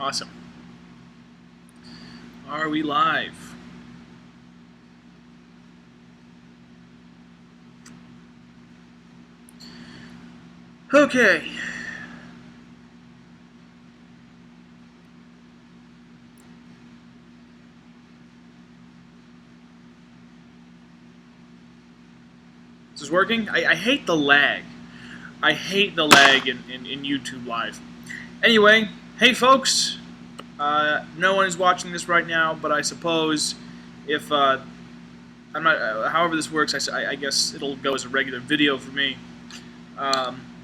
Awesome. Are we live? Okay. This is working? I hate the lag. I hate the lag in YouTube Live. Anyway, hey folks. No one is watching this right now, but I suppose if I'm not, however this works, I guess it'll go as a regular video for me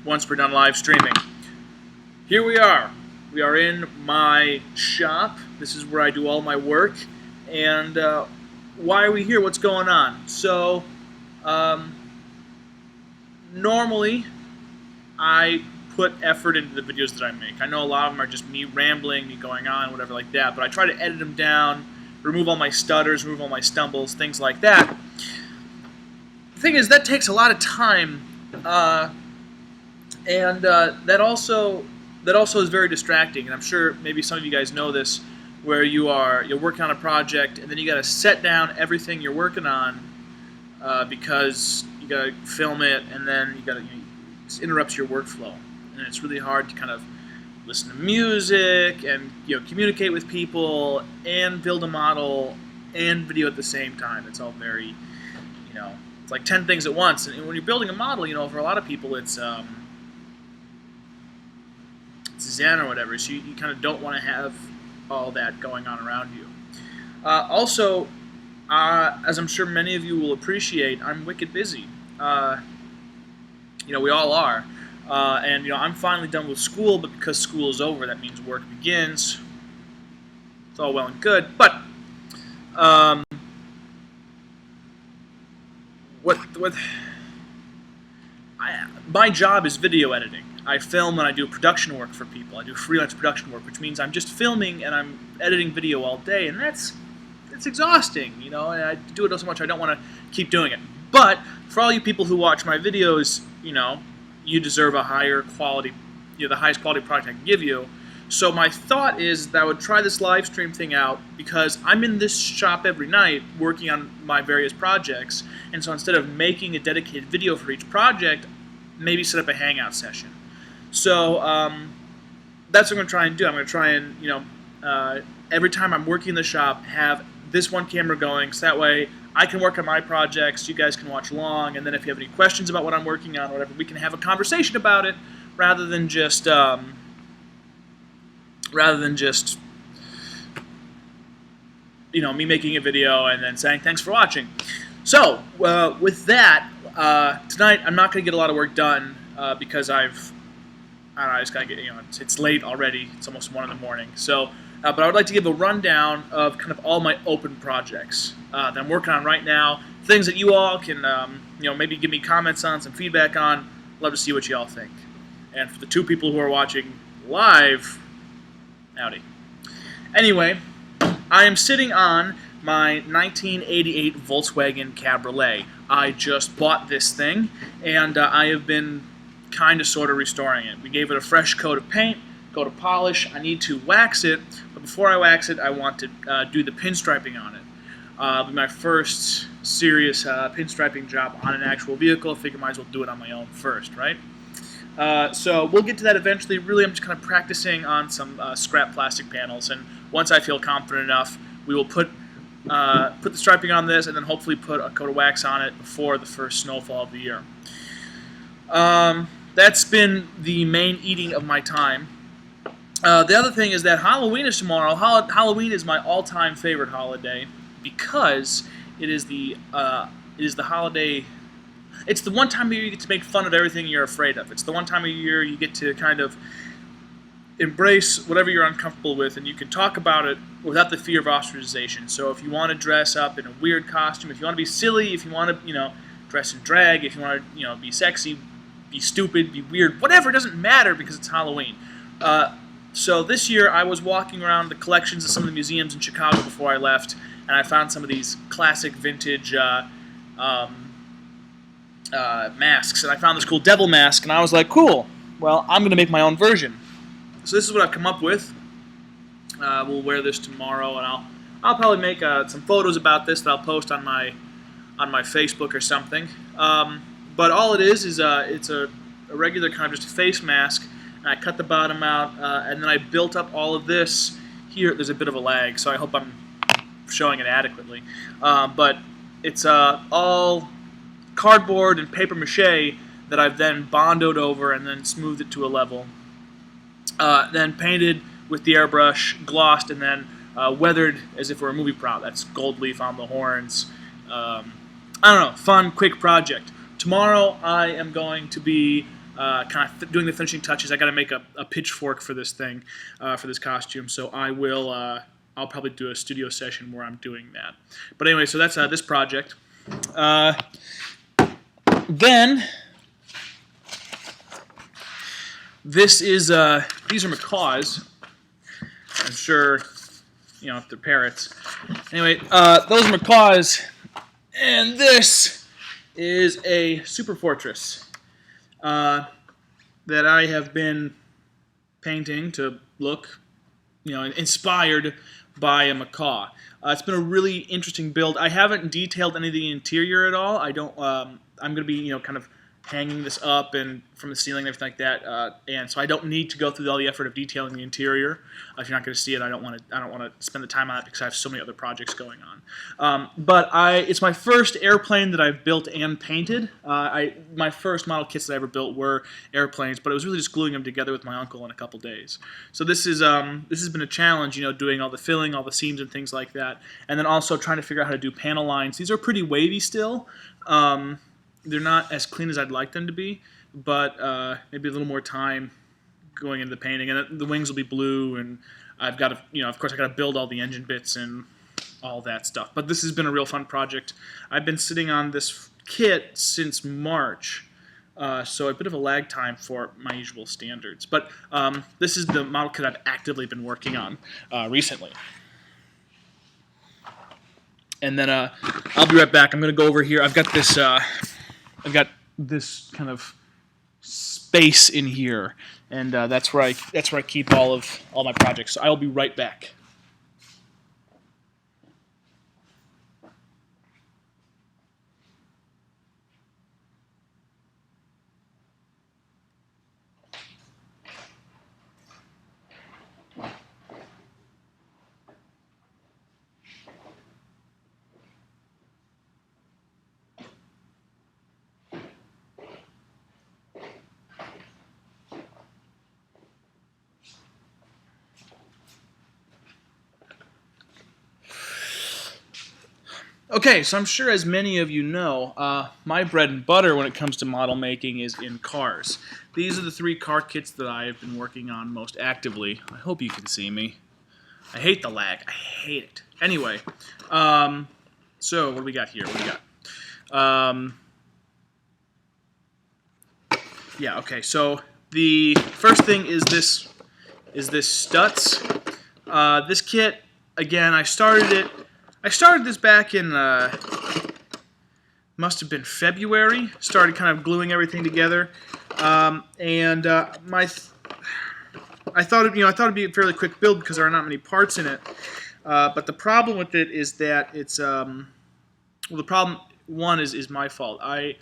once we're done live streaming. Here we are. We are in my shop. This is where I do all my work. And why are we here? What's going on? So, normally, I put effort into the videos that I make. I know a lot of them are just me rambling, me going on, whatever like that, but I try to edit them down, remove all my stutters, remove all my stumbles, things like that. The thing is, that takes a lot of time, and that also is very distracting. And I'm sure maybe some of you guys know this, where you're working on a project, and then you got to set down everything you're working on because you got to film it, and then you got to it interrupts your workflow, and it's really hard to kind of listen to music and communicate with people and build a model and video at the same time. It's all very it's like 10 things at once. And when you're building a model, for a lot of people it's Zen or whatever, so you kind of don't want to have all that going on around you. Also, as I'm sure many of you will appreciate, I'm wicked busy. We all are. And I'm finally done with school, but because school is over, that means work begins. It's all well and good, but my job is video editing. I film and I do production work for people. I do freelance production work, which means I'm just filming and I'm editing video all day, and it's exhausting, and I do it so much I don't want to keep doing it. But for all you people who watch my videos, you deserve a higher quality, the highest quality product I can give you. So my thought is that I would try this live stream thing out, because I'm in this shop every night working on my various projects, and so instead of making a dedicated video for each project, maybe set up a hangout session. So that's what I'm going to try and do. I'm going to try and, every time I'm working in the shop, have this one camera going, so that way I can work on my projects, you guys can watch along, and then if you have any questions about what I'm working on or whatever, we can have a conversation about it rather than just me making a video and then saying thanks for watching. So with that, tonight I'm not going to get a lot of work done because I just got to get, it's late already. It's almost 1 in the morning. So, but I would like to give a rundown of kind of all my open projects that I'm working on right now. Things that you all can, maybe give me comments on, some feedback on. Love to see what you all think. And for the 2 people who are watching live, howdy. Anyway, I am sitting on my 1988 Volkswagen Cabriolet. I just bought this thing, and I have been kind of sort of restoring it. We gave it a fresh coat of paint, coat of polish. I need to wax it, but before I wax it, I want to do the pinstriping on it. It'll be my first serious pinstriping job on an actual vehicle. I figure I might as well do it on my own first, right? So we'll get to that eventually. Really, I'm just kind of practicing on some scrap plastic panels, and once I feel confident enough, we will put the striping on this, and then hopefully put a coat of wax on it before the first snowfall of the year. That's been the main eating of my time. The other thing is that Halloween is tomorrow. Halloween is my all-time favorite holiday because it is the holiday. It's the one time of year you get to make fun of everything you're afraid of. It's the one time of year you get to kind of embrace whatever you're uncomfortable with, and you can talk about it without the fear of ostracization. So if you want to dress up in a weird costume, if you want to be silly, if you want to, dress in drag, if you want to, be sexy, be stupid, be weird, whatever, it doesn't matter because it's Halloween. So this year I was walking around the collections of some of the museums in Chicago before I left, and I found some of these classic vintage masks, and I found this cool devil mask, and I was like, cool, well, I'm going to make my own version. So this is what I've come up with. We'll wear this tomorrow, and I'll probably make some photos about this that I'll post on my Facebook or something. But all it is it's a regular kind of just a face mask. And I cut the bottom out, and then I built up all of this here. There's a bit of a lag, so I hope I'm showing it adequately. But it's all cardboard and paper mache that I've then bondoed over and then smoothed it to a level. Then painted with the airbrush, glossed, and then weathered as if it were a movie prop. That's gold leaf on the horns. I don't know, fun, quick project. Tomorrow I am going to be kind of doing the finishing touches. I got to make a pitchfork for this thing, for this costume. So I will. I'll probably do a studio session where I'm doing that. But anyway, so that's this project. Then this is these are macaws. I'm sure if they're parrots. Anyway, those are macaws, and this is a super fortress that I have been painting to look, inspired by a macaw. It's been a really interesting build. I haven't detailed any of the interior at all. I don't. I'm going to be, kind of hanging this up and from the ceiling and everything like that, and so I don't need to go through all the effort of detailing the interior. If you're not going to see it, I don't want to spend the time on it because I have so many other projects going on. But it's my first airplane that I've built and painted. My first model kits that I ever built were airplanes, but it was really just gluing them together with my uncle in a couple days. So this has been a challenge, doing all the filling, all the seams and things like that, and then also trying to figure out how to do panel lines. These are pretty wavy still. They're not as clean as I'd like them to be, but maybe a little more time going into the painting. And the wings will be blue, and I've got to, of course, I got to build all the engine bits and all that stuff. But this has been a real fun project. I've been sitting on this kit since March, so a bit of a lag time for my usual standards. But this is the model kit I've actively been working on recently. And then I'll be right back. I'm going to go over here. I've got this kind of space in here, and that's where I keep all my projects. So I'll be right back. Okay, so I'm sure as many of you know, my bread and butter when it comes to model making is in cars. These are the 3 car kits that I have been working on most actively. I hope you can see me. I hate the lag. I hate it. Anyway, so what do we got here? What do we got? Yeah, okay, so the first thing is this Stutz. This kit, again, I started this back in, must have been February. Started kind of gluing everything together, and I thought it'd be a fairly quick build because there are not many parts in it. But the problem with it is that it's well, the problem one is my fault. I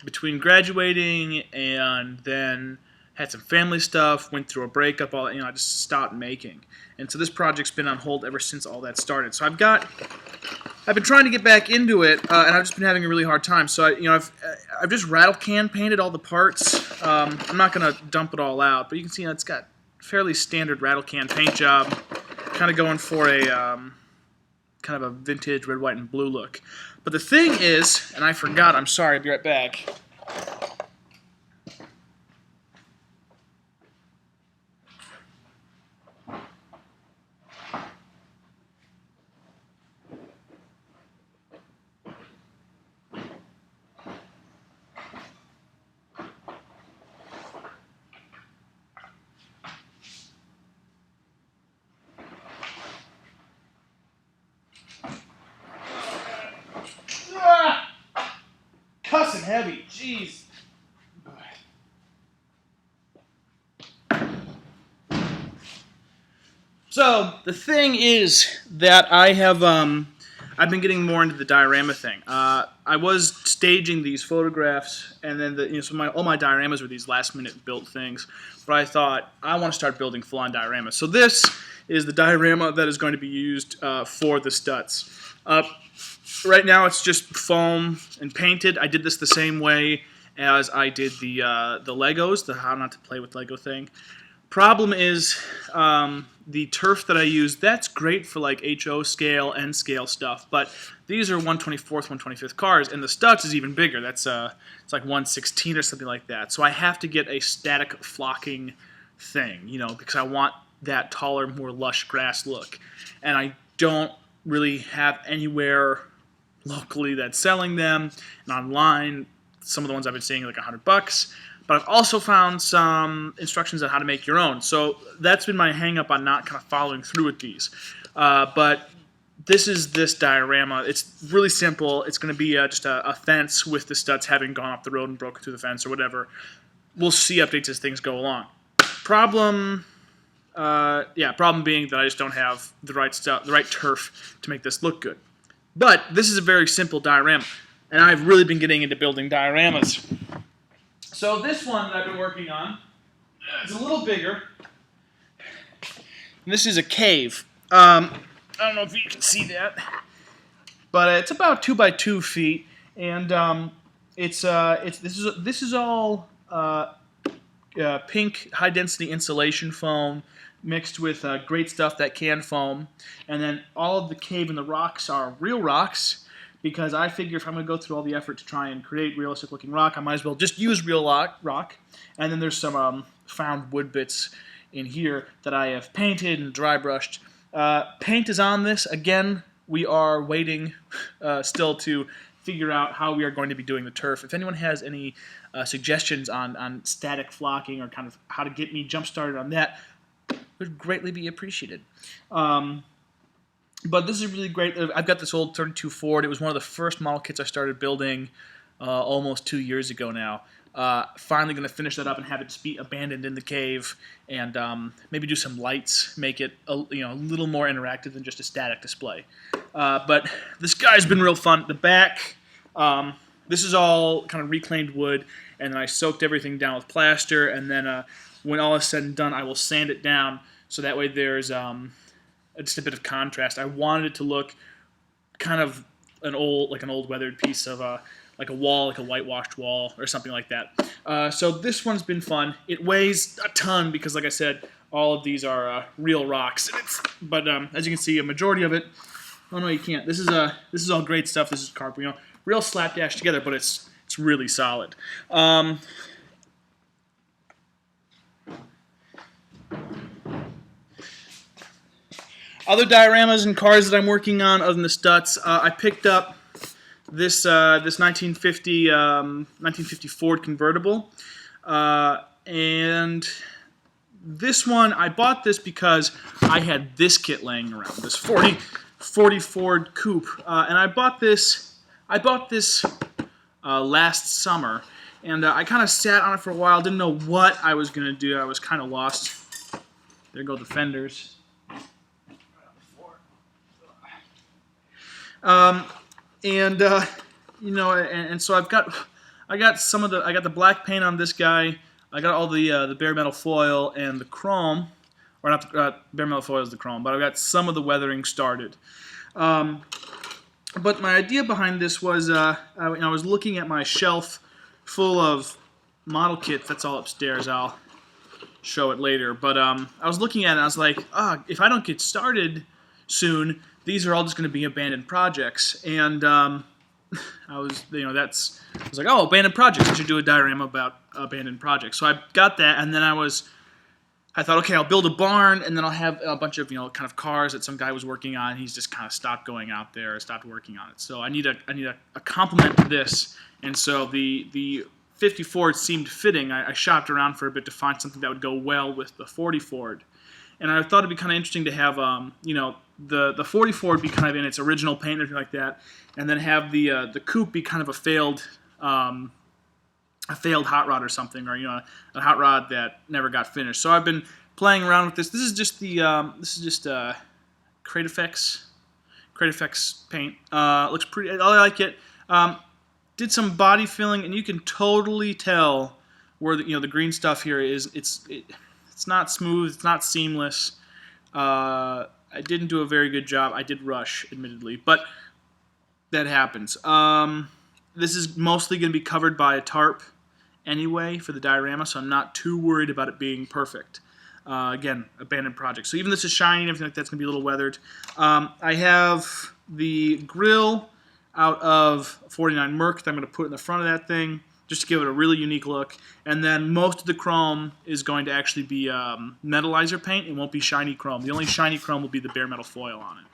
between graduating and then had some family stuff, went through a breakup, all that, I just stopped making. And so this project's been on hold ever since all that started. So I've been trying to get back into it, and I've just been having a really hard time. So I've just rattle can painted all the parts. I'm not gonna dump it all out, but you can see it's got fairly standard rattle can paint job, kind of going for a kind of a vintage red, white, and blue look. But the thing is, and I forgot, I'm sorry, I'll be right back. Cussing heavy, jeez. So the thing is that I've been getting more into the diorama thing. I was staging these photographs, and then all my dioramas were these last-minute built things. But I thought I want to start building full-on dioramas. So this is the diorama that is going to be used for the Stutz. Right now, it's just foam and painted. I did this the same way as I did the Legos, the how not to play with Lego thing. Problem is, the turf that I use, that's great for like HO scale, N scale stuff, but these are 1/24th, 1/25th cars, and the Stutz is even bigger. That's it's like 1/16 or something like that. So I have to get a static flocking thing, because I want that taller, more lush grass look. And I don't really have anywhere locally that's selling them, and online, some of the ones I've been seeing are like $100. But I've also found some instructions on how to make your own. So that's been my hang-up on not kind of following through with these. But this is this diorama. It's really simple. It's going to be just a fence with the Stutz having gone off the road and broken through the fence or whatever. We'll see updates as things go along. Problem being that I just don't have the right stuff, the right turf to make this look good. But this is a very simple diorama, and I've really been getting into building dioramas. So this one that I've been working on is a little bigger. And this is a cave. I don't know if you can see that, but it's about 2 by 2 feet, and this is all pink high density insulation foam mixed with great stuff that can foam, and then all of the cave and the rocks are real rocks. Because I figure if I'm going to go through all the effort to try and create realistic-looking rock, I might as well just use real rock. And then there's some found wood bits in here that I have painted and dry brushed. Paint is on this. Again, we are waiting still to figure out how we are going to be doing the turf. If anyone has any suggestions on static flocking or kind of how to get me jump-started on that, would greatly be appreciated. But this is really great. I've got this old 32 Ford. It was one of the first model kits I started building almost 2 years ago now. Finally going to finish that up and have it just be abandoned in the cave, and maybe do some lights, make it a little more interactive than just a static display. But this guy's been real fun. The back, this is all kind of reclaimed wood, and then I soaked everything down with plaster, and then when all is said and done, I will sand it down so that way there's just a bit of contrast. I wanted it to look kind of an old weathered piece of like a wall, like a whitewashed wall or something like that. So this one's been fun. It weighs a ton because, like I said, all of these are real rocks. But as you can see, a majority of it. Oh no, you can't. This is all great stuff. This is cardboard, real slapdash together, but it's really solid. Other dioramas and cars that I'm working on, other than the Stutz, I picked up this 1950 Ford convertible, and this one I bought this because I had this kit laying around, this 40 Ford Coupe, and I bought this last summer, and I kind of sat on it for a while, didn't know what I was gonna do. I was kind of lost. There go the fenders. And so I got the black paint on this guy. I got all the bare metal foil and the chrome, or not bare metal foil is the chrome, but I've got some of the weathering started. But my idea behind this was I was looking at my shelf full of model kits. That's all upstairs. I'll show it later. But I was looking at it and I was like, if I don't get started soon, these are all just going to be abandoned projects. And I was like, oh, abandoned projects. I should do a diorama about abandoned projects. So I got that, and then I thought, okay, I'll build a barn, and then I'll have a bunch of kind of cars that some guy was working on. He's just kind of stopped going out there, stopped working on it. So I need a complement to this, and so the 50 Ford seemed fitting. I shopped around for a bit to find something that would go well with the 40 Ford. And I thought it'd be kind of interesting to have, the 40 Ford be kind of in its original paint and everything like that, and then have the coupe be kind of a failed hot rod or something, or a hot rod that never got finished. So I've been playing around with this. This is just the Create Effects paint. Looks pretty. I like it. Did some body filling, and you can totally tell where the green stuff here is. It's not smooth. It's not seamless. I didn't do a very good job. I did rush, admittedly, but that happens. This is mostly going to be covered by a tarp anyway for the diorama, so I'm not too worried about it being perfect. Again, abandoned project. So even this is shiny and everything like that's going to be a little weathered. I have the grill out of 49 Merc that I'm going to put in the front of that thing just to give it a really unique look. And then most of the chrome is going to actually be metallizer paint. It won't be shiny chrome. The only shiny chrome will be the bare metal foil on it.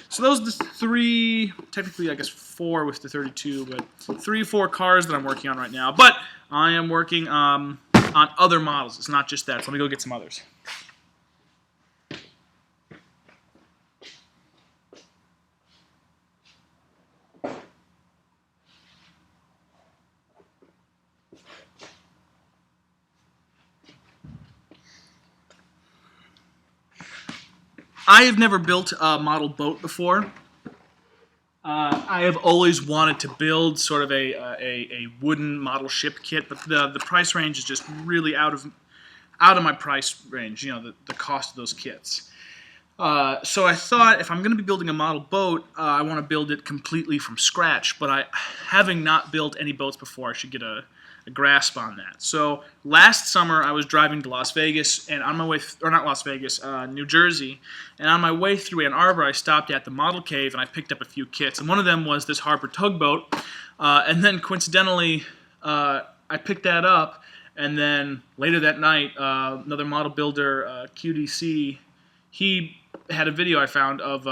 So those are the three, technically I guess 4 with the 32, but 3-4 cars that I'm working on right now. But I am working on other models. It's not just that. So let me go get some others. I have never built a model boat before. I have always wanted to build sort of a wooden model ship kit, but the price range is just really out of my price range. The cost of those kits. So I thought if I'm going to be building a model boat, I want to build it completely from scratch. But having not built any boats before, I should get a grasp on that. So last summer I was driving to Las Vegas, and on my way, or not Las Vegas, New Jersey, and on my way through Ann Arbor I stopped at the model cave and I picked up a few kits, and one of them was this Harbor tugboat, and then coincidentally I picked that up, and then later that night another model builder, QDC, he had a video I found of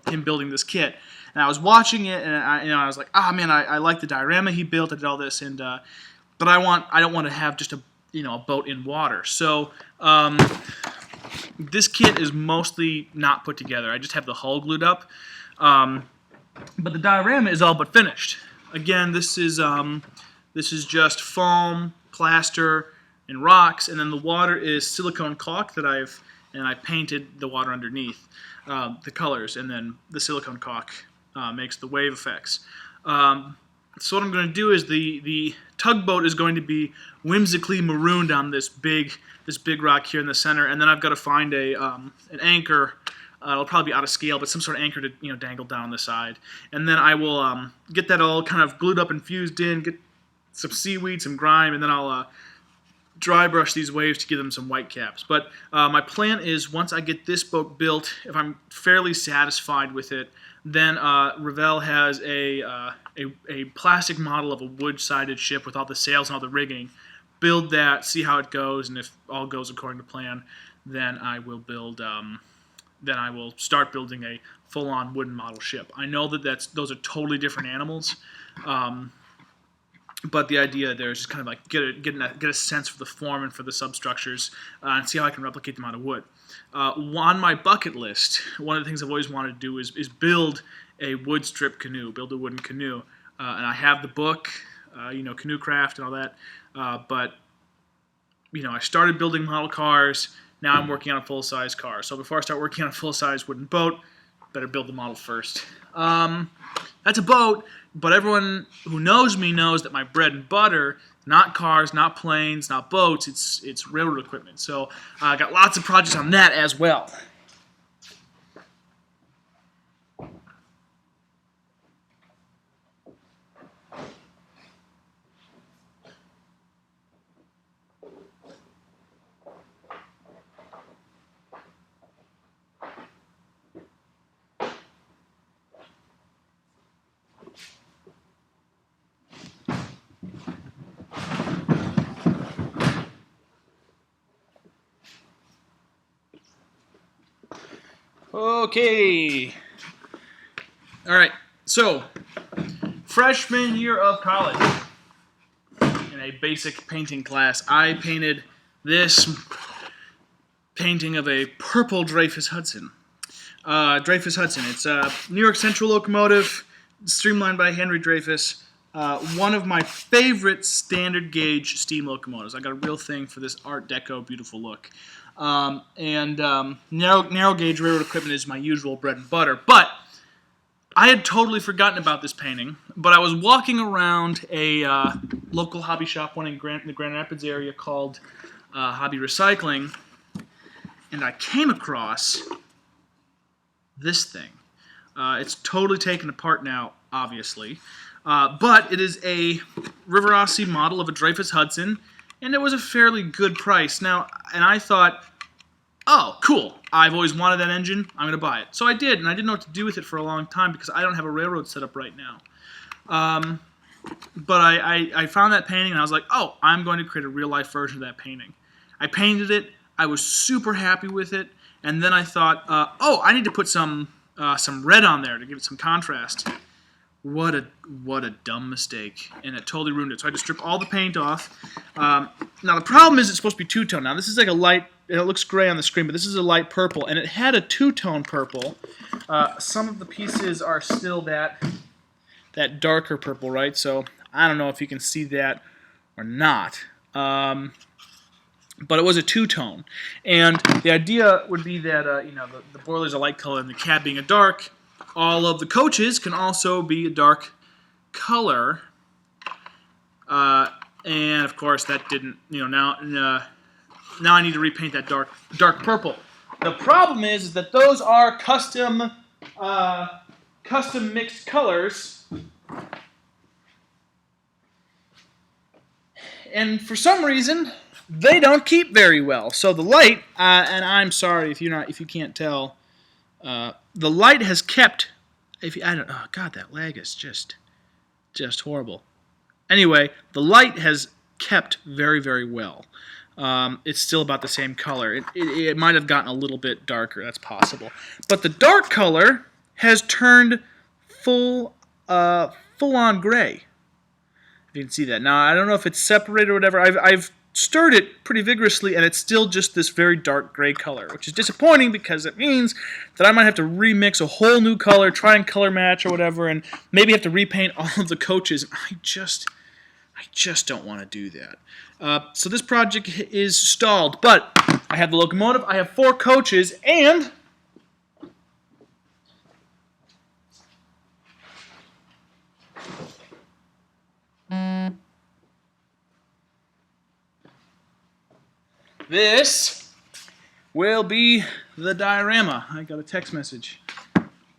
him building this kit, and I was watching it, and I was like, man, I like the diorama he built. I did all this, and but I don't want to have just a boat in water. So this kit is mostly not put together. I just have the hull glued up, but the diorama is all but finished. Again, this is just foam, plaster, and rocks, and then the water is silicone caulk that I painted the water underneath, the colors, and then the silicone caulk makes the wave effects. So what I'm going to do is the tugboat is going to be whimsically marooned on this big rock here in the center, and then I've got to find an anchor. It'll probably be out of scale, but some sort of anchor to dangle down the side, and then I will get that all kind of glued up and fused in, get some seaweed, some grime, and then I'll dry brush these waves to give them some white caps. But my plan is once I get this boat built, if I'm fairly satisfied with it, then Revell has a plastic model of a wood-sided ship with all the sails and all the rigging. Build that, see how it goes, and if all goes according to plan, then I will build. Then I will start building a full-on wooden model ship. I know that those are totally different animals. But the idea there is just kind of like get a sense for the form and for the substructures and see how I can replicate them out of wood. On my bucket list, one of the things I've always wanted to do is build a wood strip canoe, build a wooden canoe. And I have the book, Canoe Craft and all that. But I started building model cars. Now I'm working on a full-size car. So before I start working on a full-size wooden boat, better build the model first. That's a boat, but everyone who knows me knows that my bread and butter, not cars, not planes, not boats, it's railroad equipment. So I got lots of projects on that as well. Okay. All right. So, freshman year of college, in a basic painting class, I painted this painting of a purple Dreyfuss Hudson. Dreyfuss Hudson. It's a New York Central locomotive, streamlined by Henry Dreyfuss. One of my favorite standard gauge steam locomotives. I got a real thing for this Art Deco beautiful look. Narrow gauge railroad equipment is my usual bread and butter. But I had totally forgotten about this painting. But I was walking around a local hobby shop, one in the Grand Rapids area called Hobby Recycling, and I came across this thing. It's totally taken apart now, obviously. But it is a River Odyssey model of a Dreyfuss Hudson, and it was a fairly good price. Now, and I thought, oh, cool. I've always wanted that engine. I'm going to buy it. So I did, and I didn't know what to do with it for a long time because I don't have a railroad set up right now. But I found that painting, and I was like, oh, I'm going to create a real-life version of that painting. I painted it. I was super happy with it. And then I thought, oh, I need to put some red on there to give it some contrast. What a dumb mistake, and it totally ruined it. So I had to strip all the paint off. Now the problem is it's supposed to be two-tone. Now this is like a light, it looks gray on the screen, but this is a light purple, and it had a two-tone purple. Some of the pieces are still that darker purple, right? So I don't know if you can see that or not. But it was a two-tone, and the idea would be that the boiler's a light color and the cab being a dark. All of the coaches can also be a dark color, and of course that didn't. Now I need to repaint that dark purple. The problem is that those are custom mixed colors, and for some reason they don't keep very well. So the light, and I'm sorry if you can't tell. The light has kept. Oh God, that lag is just horrible. Anyway, the light has kept very, very well. It's still about the same color. It might have gotten a little bit darker. That's possible. But the dark color has turned full on gray. If you can see that. Now I don't know if it's separated or whatever. I've stirred it pretty vigorously, and it's still just this very dark gray color, which is disappointing because it means that I might have to remix a whole new color, try and color match or whatever, and maybe have to repaint all of the coaches. I just don't want to do that. So this project is stalled, but I have the locomotive, I have 4 coaches, and this will be the diorama. I got a text message.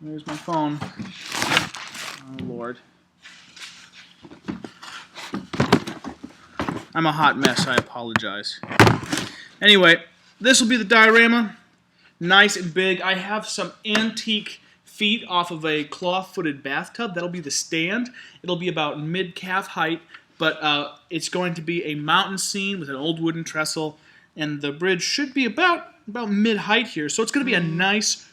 There's my phone. Oh, Lord. I'm a hot mess. I apologize. Anyway, this will be the diorama. Nice and big. I have some antique feet off of a claw-footed bathtub. That'll be the stand. It'll be about mid-calf height, but it's going to be a mountain scene with an old wooden trestle. And the bridge should be about mid-height here. So it's going to be a nice,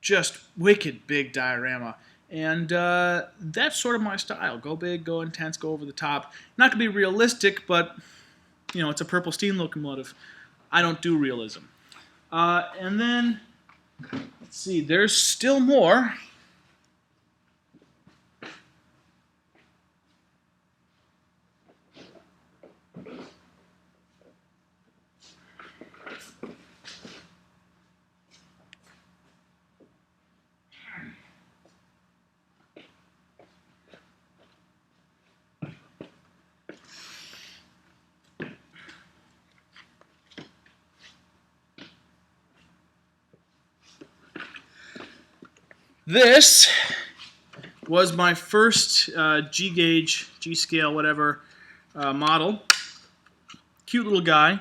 just wicked big diorama. And that's sort of my style. Go big, go intense, go over the top. Not going to be realistic, but, it's a purple steam locomotive. I don't do realism. And then, let's see, there's still more. This was my first G-gauge, G-scale, whatever, model. Cute little guy.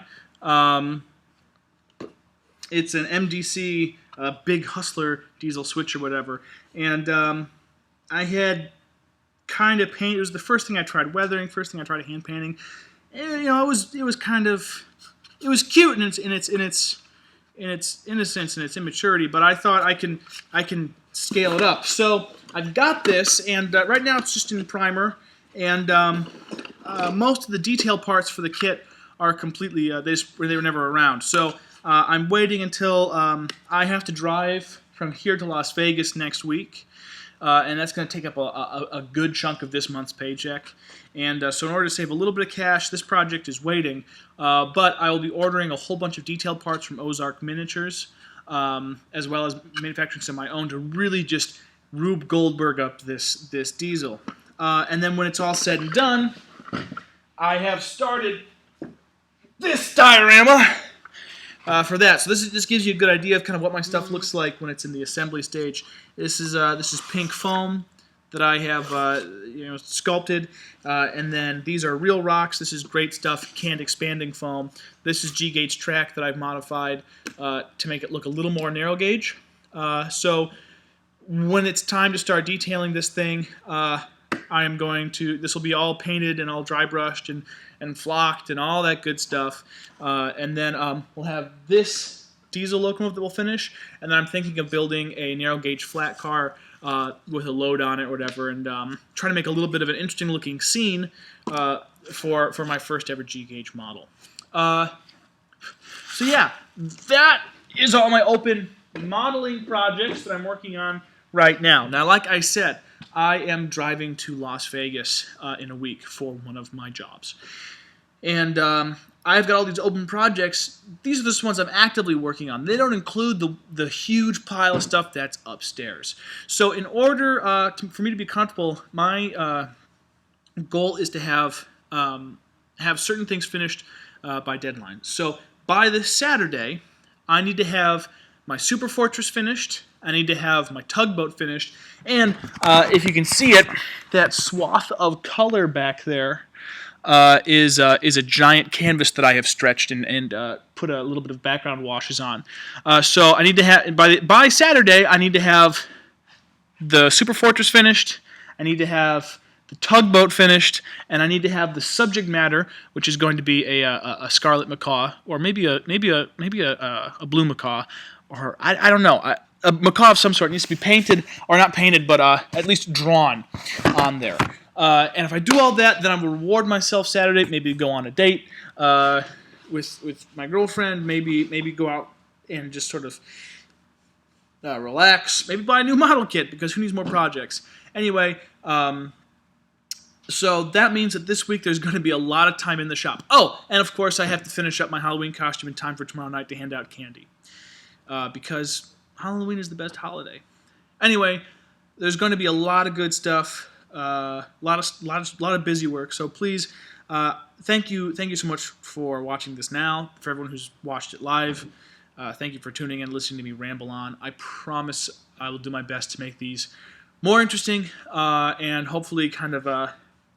It's an MDC Big Hustler diesel switch or whatever. And I had kind of painted. It was the first thing I tried weathering, first thing I tried hand painting. And, it was cute in its innocence and its immaturity, but I thought I can scale it up. So I've got this, and right now it's just in primer, and most of the detail parts for the kit are completely they were never around. So I'm waiting until I have to drive from here to Las Vegas next week, and that's going to take up a good chunk of this month's paycheck. And so in order to save a little bit of cash, this project is waiting, but I will be ordering a whole bunch of detailed parts from Ozark Miniatures, as well as manufacturing some of my own to really just Rube Goldberg up this diesel. And then when it's all said and done, I have started this diorama for that. So this gives you a good idea of kind of what my stuff looks like when it's in the assembly stage. This is pink foam that I have sculpted, and then these are real rocks. This is great stuff, canned expanding foam. This is G-Gauge track that I've modified to make it look a little more narrow gauge. So when it's time to start detailing this thing, this will be all painted and all dry brushed and flocked and all that good stuff. And then we'll have this diesel locomotive that we'll finish. And then I'm thinking of building a narrow gauge flat car with a load on it or whatever, and trying to make a little bit of an interesting looking scene for my first ever G-Gauge model. So yeah, that is all my open modeling projects that I'm working on right now. Now, like I said, I am driving to Las Vegas in a week for one of my jobs. And I've got all these open projects. These are the ones I'm actively working on. They don't include the huge pile of stuff that's upstairs. So in order for me to be comfortable, my goal is to have certain things finished by deadline. So by this Saturday, I need to have my Super Fortress finished. I need to have my tugboat finished, and if you can see it, that swath of color back there is a giant canvas that I have stretched and put a little bit of background washes on. So I need to have by Saturday. I need to have the Super Fortress finished. I need to have the tugboat finished, and I need to have the subject matter, which is going to be a scarlet macaw, or maybe a blue macaw, or I don't know. A macaw of some sort needs to be painted, or not painted, but at least drawn on there. And if I do all that, then I will reward myself Saturday. Maybe go on a date with my girlfriend. Maybe go out and just sort of relax. Maybe buy a new model kit, because who needs more projects? Anyway, so that means that this week there's going to be a lot of time in the shop. Oh, and of course I have to finish up my Halloween costume in time for tomorrow night to hand out candy, because Halloween is the best holiday. Anyway, there's going to be a lot of good stuff, a lot of busy work. So please, thank you so much for watching this now. For everyone who's watched it live, thank you for tuning in, listening to me ramble on. I promise I will do my best to make these more interesting and hopefully kind of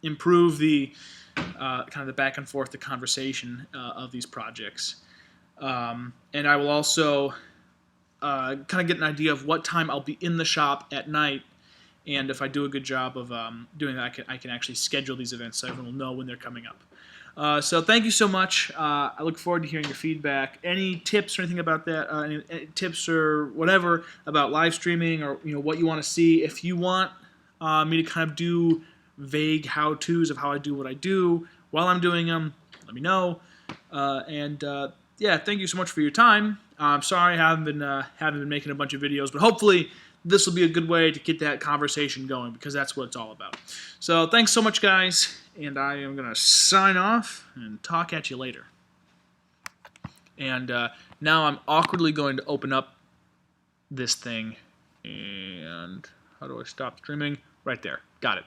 improve the kind of the back and forth, the conversation of these projects. And I will also kind of get an idea of what time I'll be in the shop at night, and if I do a good job of doing that, I can actually schedule these events so everyone will know when they're coming up. So thank you so much. I look forward to hearing your feedback. Any tips or anything about that? Any tips or whatever about live streaming, or what you want to see? If you want me to kind of do vague how-tos of how I do what I do while I'm doing them, let me know. Yeah, thank you so much for your time. I'm sorry I haven't been making a bunch of videos, but hopefully this will be a good way to get that conversation going, because that's what it's all about. So thanks so much, guys, and I am going to sign off and talk at you later. And now I'm awkwardly going to open up this thing, and how do I stop streaming? Right there. Got it.